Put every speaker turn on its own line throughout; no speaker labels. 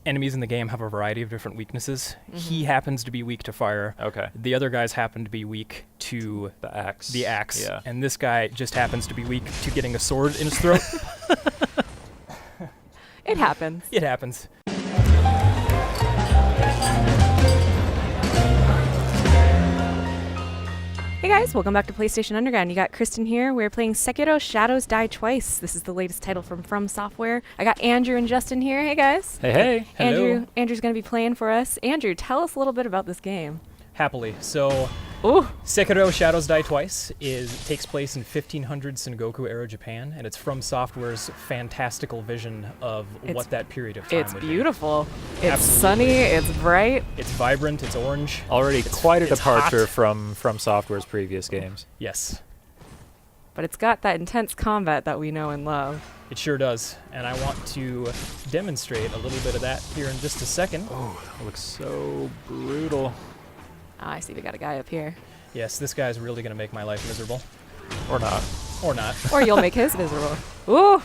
Enemies in the game have a variety of different weaknesses. He happens to be weak to fire.
Okay.
The other guys happen to be weak to
The axe.
Yeah. And this guy just happens to be weak to getting a sword in his throat.
It happens.
It happens.
Hey guys, welcome back to PlayStation Underground. You got Kristen here. We're playing Sekiro Shadows Die Twice. This is the latest title from Software. I got Andrew and Justin here. Hey guys.
Hey.
Hello.
Andrew's going to be playing for us. Andrew, tell us a little bit about this game.
Happily. So,
Ooh.
Sekiro Shadows Die Twice takes place in 1500 Sengoku-era Japan, and it's from Software's fantastical vision of what that period of time
It's
would
beautiful. It's
Absolutely.
sunny. It's bright.
be. It's vibrant. It's orange.
Already quite a
it's
departure
hot.
from Software's previous games.
Yes,
But it's got that intense combat that we know and love.
it sure does. And I want to demonstrate a little bit of that here in just a second.
Oh, that looks so brutal.
Ah, I see we got a guy up here.
Yes, this guy's really going to make my life miserable.
Or not.
Or not.
Or you'll make his miserable. Ooh.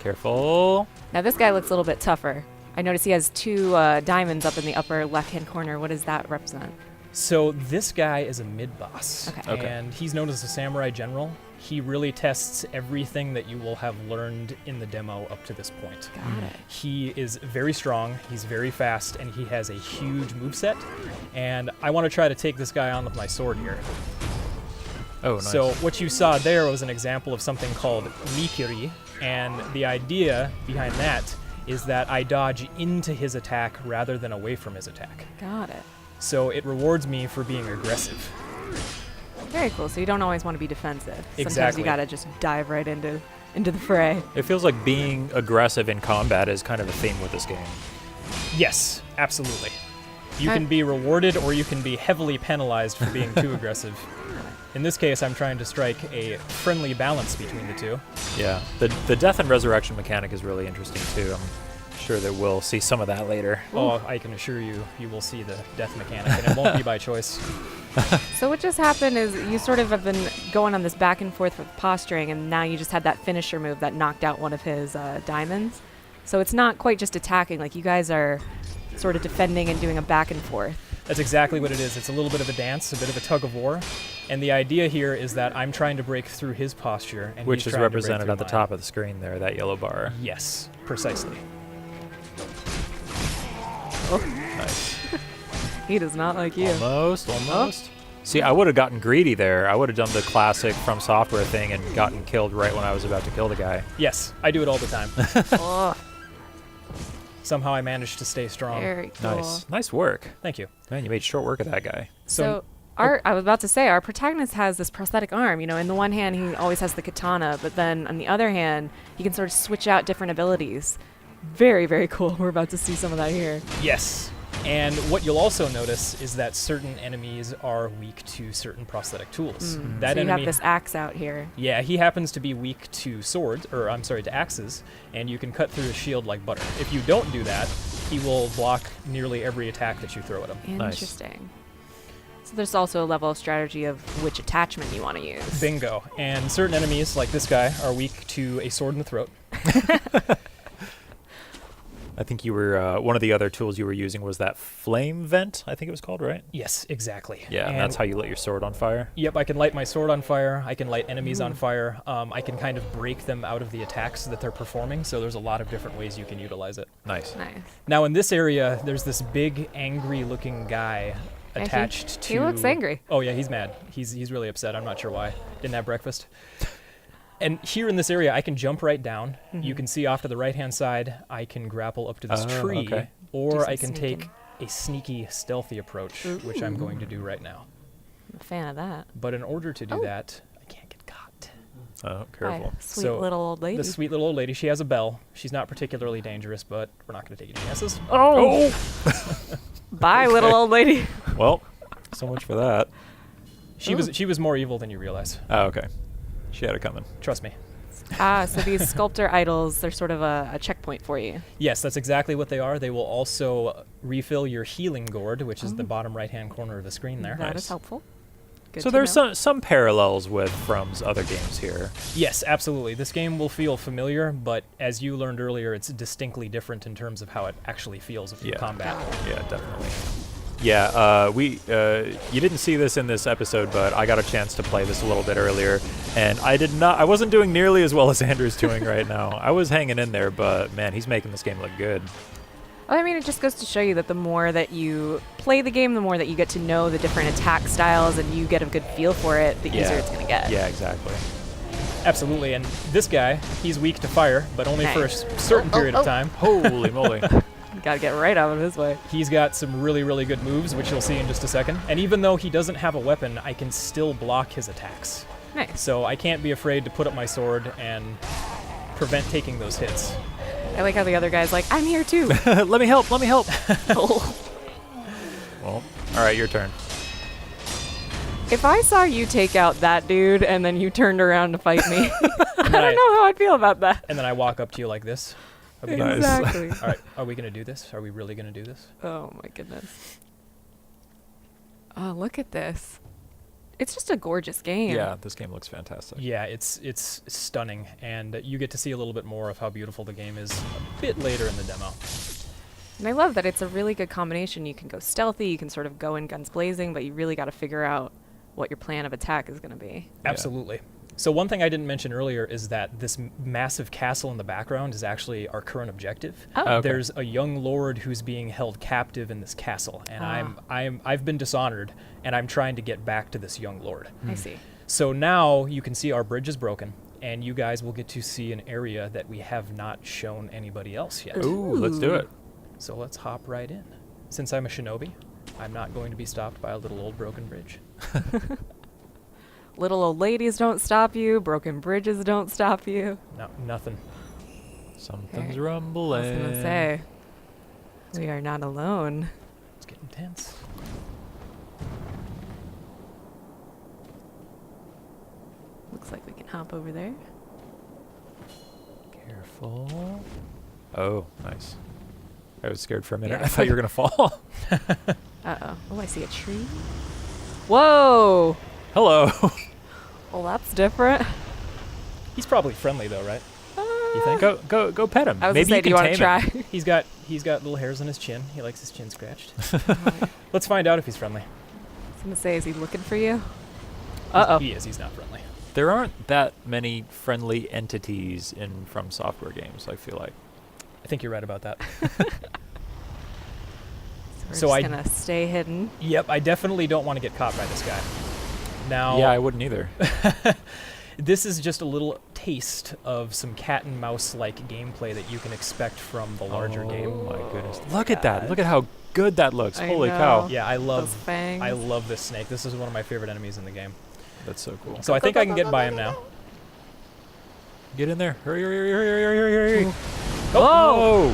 Careful.
Now this guy looks a little bit tougher. I notice he has two diamonds up in the upper left-hand corner. What does that represent?
So this guy is a mid-boss,
Okay.
and he's known as a samurai general. He really tests everything that you will have learned in the demo up to this point.
Got it.
He is very strong, he's very fast, and he has a huge moveset. And I want to try to take this guy on with my sword here.
Oh, nice.
So what you saw there was an example of something called Mikiri, and the idea behind that is that I dodge into his attack rather than away from his attack.
Got it.
So it rewards me for being aggressive.
Very cool. So you don't always want to be defensive. Sometimes
Exactly.
you gotta just dive right into the fray.
It feels like being aggressive in combat is kind of a theme with this game.
Yes, absolutely. You
Okay.
can be rewarded or you can be heavily penalized for being too aggressive. In this case, I'm trying to strike a friendly balance between the two.
Yeah. The death and resurrection mechanic is really interesting too. I'm sure that we'll see some of that later.
Oh, I can assure you, you will see the death mechanic, and it won't be by choice.
So what just happened is you sort of have been going on this back and forth with posturing, and now you just had that finisher move that knocked out one of his diamonds. So it's not quite just attacking. Like you guys are sort of defending and doing a back and forth.
That's exactly what it is. It's a little bit of a dance, a bit of a tug of war. And the idea here is that I'm trying to break through his posture, and
Which
he's
is
trying to break
represented
through
at the
mine.
top of the screen there, that yellow bar.
Yes, precisely.
Nice.
He does not like you.
Almost. See, I would have gotten greedy there. I would have done the classic From Software thing and gotten killed right when I was about to kill the guy.
Yes, I do it all the time.
Oh,
Somehow I managed to stay strong.
very cool.
Nice. Nice work.
Thank you.
Man, you made short work of that guy.
So I was about to say, our protagonist has this prosthetic arm. You know, in the one hand, he always has the katana, but then on the other hand, he can sort of switch out different abilities. Very, very cool. We're about to see some of that here.
Yes. And what you'll also notice is that certain enemies are weak to certain prosthetic tools. That
So you
enemy,
have this axe out here.
yeah, he happens to be weak to swords, or I'm sorry, to axes, and you can cut through his shield like butter. If you don't do that, he will block nearly every attack that you throw at him.
Nice.
Interesting. So there's also a level of strategy of which attachment you want to use.
Bingo. And certain enemies, like this guy, are weak to a sword in the throat.
I think you were, one of the other tools you were using was that flame vent, I think it was called, right?
Yes, exactly.
Yeah, and that's how you lit your sword on fire.
Yep, I can light my sword on fire. I can light enemies on fire. I can kind of break them out of the attacks that they're performing. So there's a lot of different ways you can utilize it.
Nice.
Nice.
Now in this area, there's this big, angry-looking guy
Yeah,
attached to.
he looks angry.
Oh yeah, he's mad. He's really upset. I'm not sure why. Didn't have breakfast. And here in this area, I can jump right down. You can see off to the right-hand side, I can grapple up to this tree,
okay.
or
some
I can
sneaking.
take a sneaky, stealthy approach, which I'm going to do right now.
I'm a fan of that.
But in order to do
Oh.
that, I can't get caught.
Oh, careful.
Hi, sweet
So,
little old lady.
The sweet little old lady, she has a bell. She's not particularly dangerous, but we're not going to take any chances.
Oh! Bye, little old lady.
Well, so much for that.
She was more evil than you realize.
Oh, okay. She had it coming.
Trust me.
So these sculptor idols, they're sort of a checkpoint for you.
Yes, that's exactly what they are. They will also refill your healing gourd, which is the bottom right-hand corner of the screen there.
That is helpful. Good
So
to
there's
know.
some parallels with From's other games here.
Yes, absolutely. This game will feel familiar, but as you learned earlier, it's distinctly different in terms of how it actually feels in combat.
Yeah, definitely. Yeah, you didn't see this in this episode, but I got a chance to play this a little bit earlier, and I wasn't doing nearly as well as Andrew's doing right now. I was hanging in there, but man, he's making this game look good.
Well, I mean, it just goes to show you that the more that you play the game, the more that you get to know the different attack styles and you get a good feel for it, the easier it's going to get.
Yeah, exactly.
Absolutely, and this guy, he's weak to fire, but only for a
Okay.
certain period of time.
Holy moly.
Got to get right out of his way.
He's got some really, really good moves, which you'll see in just a second. And even though he doesn't have a weapon, I can still block his attacks.
Nice.
So I can't be afraid to put up my sword and prevent taking those hits.
I like how the other guy's like, I'm here too.
Let me help.
Oh.
Well, all right, your turn.
If I saw you take out that dude and then you turned around to fight me, I
then
don't know how I'd feel about that.
And then I walk up to you like this. Are we
Nice.
Exactly.
All right, are we going to do this? Are we really going to do this?
Oh my goodness. Oh, look at this. It's just a gorgeous game.
Yeah, this game looks fantastic.
Yeah, it's stunning, and you get to see a little bit more of how beautiful the game is a bit later in the demo.
And I love that it's a really good combination. You can go stealthy, you can sort of go in guns blazing, but you really got to figure out what your plan of attack is going to be.
Absolutely. So one thing I didn't mention earlier is that this massive castle in the background is actually our current objective.
Oh.
Okay.
There's a young lord who's being held captive in this castle, and I've been dishonored, and I'm trying to get back to this young lord.
I see.
So now you can see our bridge is broken, and you guys will get to see an area that we have not shown anybody else yet.
Ooh, let's do it.
So let's hop right in. Since I'm a shinobi, I'm not going to be stopped by a little old broken bridge.
Little old ladies don't stop you, broken bridges don't stop you.
No, nothing.
Something's
Okay.
rumbling.
I was going to say, we are not alone.
It's getting tense.
Looks like we can hop over there.
Careful. Oh, nice. I was scared for a minute.
Yeah.
I thought you were going to fall.
Uh-oh. Oh, I see a tree. Whoa!
Hello.
Well, that's different.
He's probably friendly though, right? You think?
Go pet him.
I was
Maybe
gonna say,
you
do you
can
want to
tame
try?
him.
He's got little hairs on his chin. He likes his chin scratched. Let's find out if he's friendly.
I was gonna say, is he looking for you? Uh-oh.
He is. He's not friendly.
There aren't that many friendly entities in From Software games, I feel like.
I think you're right about that.
We're
So
just
I-
gonna stay hidden.
Yep, I definitely don't want to get caught by this guy. Now,
Yeah, I wouldn't either.
this is just a little taste of some cat and mouse-like gameplay that you can expect from the larger game.
Oh my goodness. Look at that. Look at how good that looks.
I
Holy
know.
cow.
Yeah, I
Those
love
fangs.
this snake. This is one of my favorite enemies in the game.
That's so cool.
So I think I can get by him now.
Get in there. Hurry, hurry, hurry, hurry, hurry, hurry, hurry.
Oh!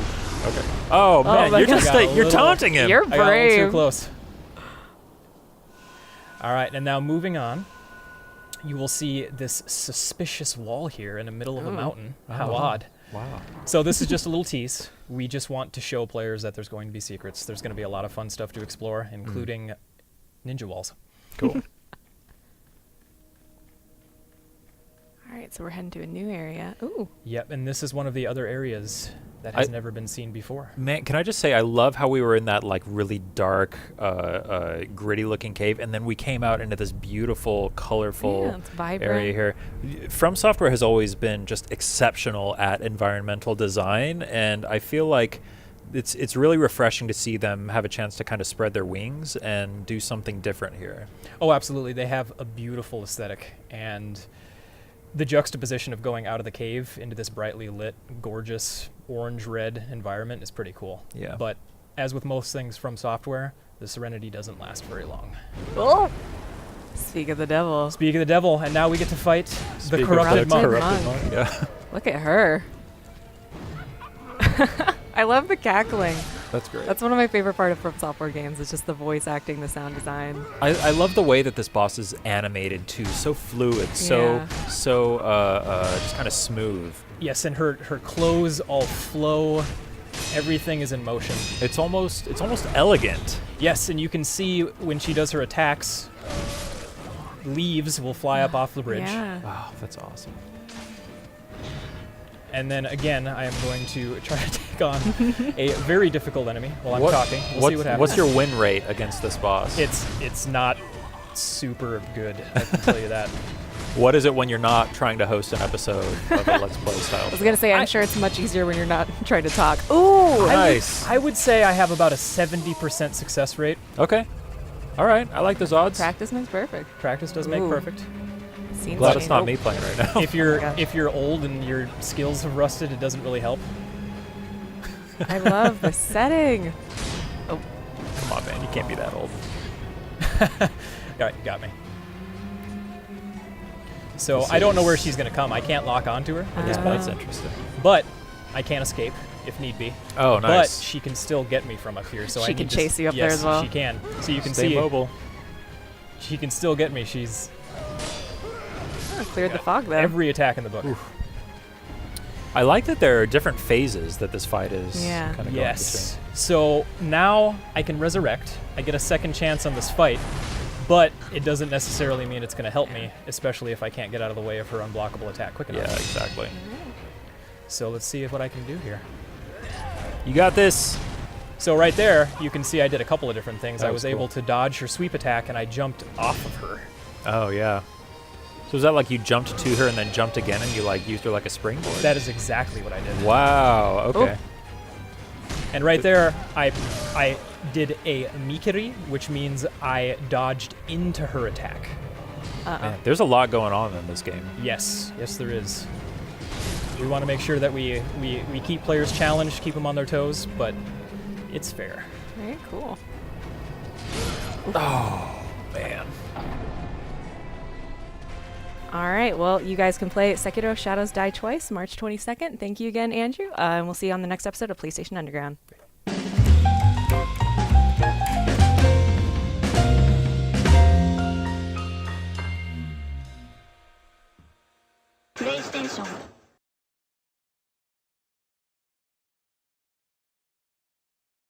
Okay. Oh, man,
my
you're
God.
just
I got a
you're
little-
taunting him.
You're
I got a little too
brave.
close. All right, and now moving on, you will see this suspicious wall here in the middle of a
Ooh.
mountain. How
Oh.
odd.
Wow.
So this is just a little tease. We just want to show players that there's going to be secrets. There's going to be a lot of fun stuff to explore, including ninja walls.
Cool.
All right, so we're heading to a new area. Ooh.
Yep, and this is one of the other areas that has never been seen before.
Man, can I just say I love how we were in that like really dark, gritty-looking cave, and then we came out into this beautiful, colorful
Yeah, it's vibrant.
area here. From Software has always been just exceptional at environmental design, and I feel like it's really refreshing to see them have a chance to kind of spread their wings and do something different here.
Oh, absolutely. They have a beautiful aesthetic, and the juxtaposition of going out of the cave into this brightly lit, gorgeous orange-red environment is pretty cool.
Yeah.
But as with most things from Software, the serenity doesn't last very long.
Oh! Speak of the devil.
Speak of the devil, and now we get to fight
Speak
the
of
corrupted monk.
Corrupted monk.
Yeah,
Look at her. I love the cackling.
that's great.
That's one of my favorite part of From Software games. It's just the voice acting, the sound design.
I love the way that this boss is animated too, so fluid,
Yeah.
so just kind of smooth.
Yes, and her clothes all flow. Everything is in motion.
It's almost elegant.
Yes, and you can see when she does her attacks, leaves will fly up off the bridge.
Yeah.
Wow, that's awesome.
And then again, I am going to try to take on a very difficult enemy while I'm talking. We'll see what happens.
What's your win rate against this boss?
It's not super good, I can tell you that.
What is it when you're not trying to host an episode of a Let's Play style?
I was gonna say, I'm sure it's much easier when you're not trying to talk. Ooh,
Nice.
I would say I have about a 70% success rate.
Okay. All right. I like those odds.
practice makes perfect.
Practice does make
Ooh.
perfect.
Scenes
Glad
change.
it's not me playing right now.
If you're
gosh.
if you're old and your skills have rusted, it doesn't really help.
I love the setting.
Come on, man. You can't be that old.
All right, you got me. So
This
I don't know where
is-
she's going to come. I can't lock onto her at this
Oh.
point,
That's interesting.
but I can escape if need be.
Oh, nice.
But she can still get me from up here. So
She
I
can
need to
chase you up there
yes,
as well.
she can. So you can
Stay
see
mobile.
she can still get me. She's
Oh, cleared the fog there.
every attack in the book.
I like that there are different phases that this fight is
Yeah.
kind of
Yes. So now I can resurrect. I get a second chance on this fight, but it doesn't necessarily mean it's going to help me, especially if I can't get out of the way of her unblockable attack quick
going.
enough.
Yeah, exactly.
So let's see what I can do here.
You got this.
So right there, you can see I did a couple of different things.
That
I
was
was
cool.
able to dodge her sweep attack, and I jumped off of her.
Oh, yeah. So is that like you jumped to her and then jumped again and you like used her like a springboard?
That is exactly what I did.
Wow. Okay.
And right there, I did a mikiri, which means I dodged into her attack.
Man, there's a lot going on in this game.
Yes, yes there is. We want to make sure that we keep players challenged, keep them on their toes, but it's fair.
Very cool.
Oh, man.
All right. Well, you guys can play Sekiro Shadows Die Twice, March 22nd. Thank you again, Andrew. And we'll see you on the next episode of PlayStation Underground.
PlayStation